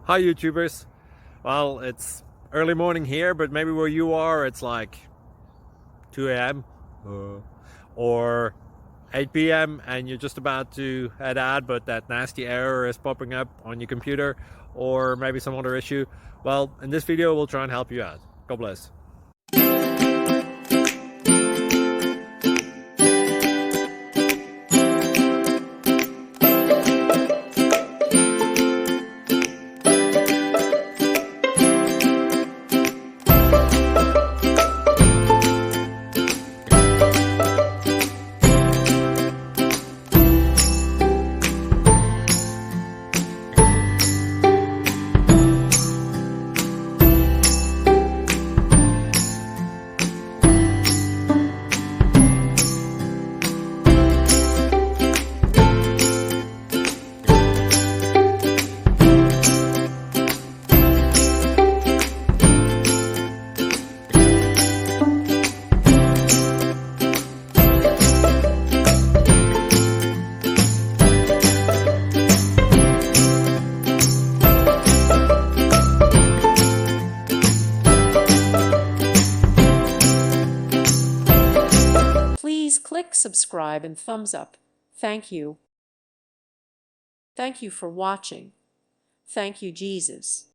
Hi YouTubers. Well, it's early morning here, but maybe where you are it's like 2 a.m. Or 8 p.m. and you're just about to head out, but that nasty error is popping up on your computer, or maybe some other issue. Well, in this video we'll try and help you out. God bless. Please click subscribe and thumbs up. Thank you. Thank you for watching. Thank you, Jesus.